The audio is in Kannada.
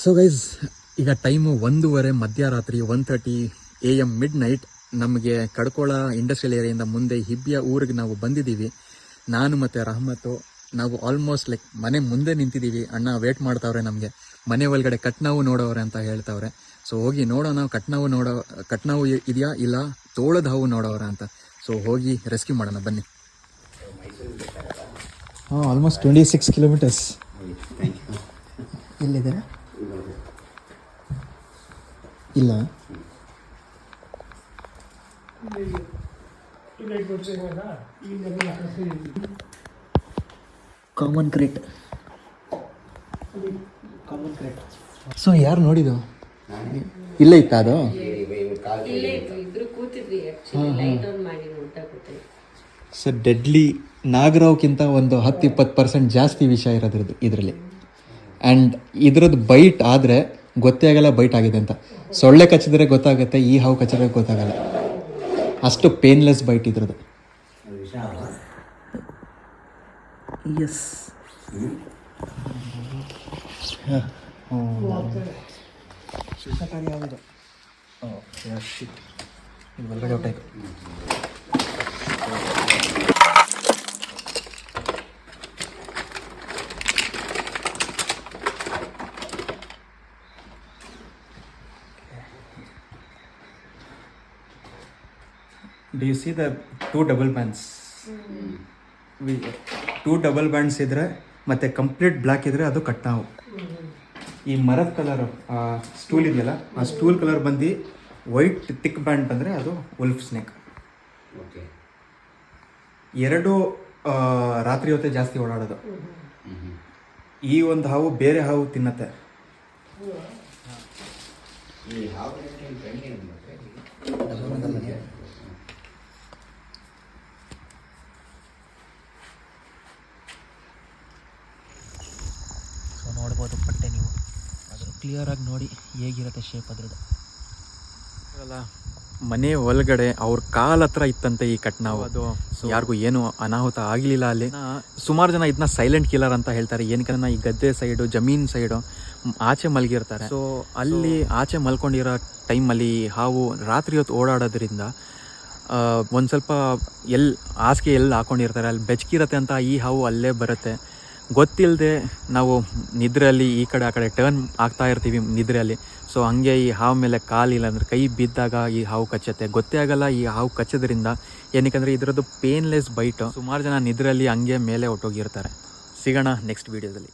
ಸೊ ಗೈಸ್, ಈಗ ಟೈಮು 1:30 ಮಧ್ಯರಾತ್ರಿ 1:30 AM ಮಿಡ್ ನೈಟ್. ನಮಗೆ ಕಡ್ಕೋಳ ಇಂಡಸ್ಟ್ರಿಯಲ್ ಏರಿಯಿಂದ ಮುಂದೆ ಹಿಬ್ಬಿಯ ಊರಿಗೆ ನಾವು ಬಂದಿದ್ದೀವಿ. ನಾನು ಮತ್ತು ರಹಮತ್ತು ನಾವು ಆಲ್ಮೋಸ್ಟ್ ಲೈಕ್ ಮನೆ ಮುಂದೆ ನಿಂತಿದ್ದೀವಿ. ಅಣ್ಣ ವೇಟ್ ಮಾಡ್ತಾವ್ರೆ ನಮಗೆ. ಮನೆ ಒಳಗಡೆ ಕಟ್ನಾವು ನೋಡೋವ್ರೆ ಅಂತ ಹೇಳ್ತಾವ್ರೆ. ಸೊ ಹೋಗಿ ನೋಡೋಣ, ಕಟ್ನಾವು ಇದೆಯಾ ಇಲ್ಲ ತೋಳದ ಹಾವು ನೋಡೋವ್ರೆ ಅಂತ. ಸೊ ಹೋಗಿ ರೆಸ್ಕ್ಯೂ ಮಾಡೋಣ ಬನ್ನಿ. Almost 26 kilometres. ಎಲ್ಲಿದ್ದೀರಾ? ಇಲ್ಲ, ಕಾಮನ್ ಕ್ರೇಟ್. ಸೊ ಯಾರು ನೋಡಿದ್ದು? ಇಲ್ಲೇ ಇತ್ತ ಅದು? ಸರ್ ಡೆಡ್ಲಿ ನಾಗರಾವ್ಕಿಂತ ಒಂದು 10-20% ಜಾಸ್ತಿ ವಿಷ ಇರೋದ್ರದ್ದು ಇದರಲ್ಲಿ. ಆ್ಯಂಡ್ ಇದ್ರದ್ದು ಬೈಟ್ ಆದರೆ ಗೊತ್ತೇ ಆಗಲ್ಲ ಬೈಟ್ ಆಗಿದೆ ಅಂತ. ಸೊಳ್ಳೆ ಕಚ್ಚಿದ್ರೆ ಗೊತ್ತಾಗುತ್ತೆ, ಈ ಹಾವು ಕಚ್ಚಿದ್ರೆ ಗೊತ್ತಾಗಲ್ಲ. ಅಷ್ಟು ಪೇನ್ಲೆಸ್ ಬೈಟ್ ಇದ್ರದ್ದು. ಎಸ್, ವಿಷಕಾರಿ ಯಾವುದು? ಒಳಗಡೆ ಹೊಟ್ಟಾಯ್ತು. Do you see the 2 double bands? 2 double bands ಇದ್ರೆ ಮತ್ತೆ ಕಂಪ್ಲೀಟ್ ಬ್ಲ್ಯಾಕ್ ಇದ್ರೆ ಅದು ಕಟ್ಟಾವು. ಈ ಮರದ ಕಲರು ಸ್ಟೂಲ್ ಇದೆಯಲ್ಲ, ಆ ಸ್ಟೂಲ್ ಕಲರ್ ಬಂದು ವೈಟ್ ಥಿಕ್ ಬ್ಯಾಂಡ್ ಬಂದರೆ ಅದು ವುಲ್ಫ್ ಸ್ನೇಕ್. ಎರಡು ರಾತ್ರಿ ಹೊತ್ತೆ ಜಾಸ್ತಿ ಓಡಾಡೋದು. ಈ ಒಂದು ಹಾವು ಬೇರೆ ಹಾವು ತಿನ್ನತ್ತೆ. ಸೊ ನೋಡ್ಬೋದು ಪಟ್ಟೆ ನೀವು, ಅದ್ರ ಕ್ಲಿಯರಾಗಿ ನೋಡಿ ಹೇಗಿರುತ್ತೆ ಶೇಪ್ ಅದ್ರದ್ದು. ಅಲ್ಲ, ಮನೆ ಒಳಗಡೆ ಅವ್ರ ಕಾಲ ಹತ್ರ ಇತ್ತಂತೆ ಈ ಕಟ್ನಾವು. ಅದು ಯಾರಿಗೂ ಏನು ಅನಾಹುತ ಆಗಲಿಲ್ಲ. ಅಲ್ಲಿ ಸುಮಾರು ಜನ ಇದನ್ನ ಸೈಲೆಂಟ್ ಕಿಲ್ಲರ್ ಅಂತ ಹೇಳ್ತಾರೆ. ಏನಕ್ಕೆ ಈ ಗದ್ದೆ ಸೈಡು, ಜಮೀನ್ ಸೈಡು ಆಚೆ ಮಲಗಿರ್ತಾರೆ. ಸೊ ಅಲ್ಲಿ ಆಚೆ ಮಲ್ಕೊಂಡಿರೋ ಟೈಮಲ್ಲಿ ಹಾವು ರಾತ್ರಿ ಹೊತ್ತು ಓಡಾಡೋದ್ರಿಂದ ಒಂದು ಸ್ವಲ್ಪ ಹಾಸಿಗೆ ಹಾಕೊಂಡಿರ್ತಾರೆ, ಅಲ್ಲಿ ಬೆಚ್ಚಗಿರತ್ತೆ ಅಂತ ಈ ಹಾವು ಅಲ್ಲೇ ಬರುತ್ತೆ. ಗೊತ್ತಿಲ್ಲದೆ ನಾವು ನಿದ್ರೆಯಲ್ಲಿ ಈ ಕಡೆ ಆ ಕಡೆ ಟರ್ನ್ ಆಗ್ತಾ ಇರ್ತೀವಿ ನಿದ್ರೆಯಲ್ಲಿ. ಸೊ ಹಂಗೆ ಈ ಹಾವು ಮೇಲೆ ಕಾಲಿಲ್ಲ ಅಂದರೆ ಕೈ ಬಿದ್ದಾಗ ಈ ಹಾವು ಕಚ್ಚತ್ತೆ. ಗೊತ್ತೇ ಆಗಲ್ಲ ಈ ಹಾವು ಕಚ್ಚೋದ್ರಿಂದ. ಏನಕ್ಕೆ ಇದರದ್ದು ಪೇನ್ಲೆಸ್ ಬೈಟು. ಸುಮಾರು ಜನ ನಿದ್ರೆಯಲ್ಲಿ ಹಂಗೆ ಮೇಲೆ ಹೊಟ್ಟೋಗಿರ್ತಾರೆ. ಸಿಗೋಣ ನೆಕ್ಸ್ಟ್ ವೀಡಿಯೋದಲ್ಲಿ.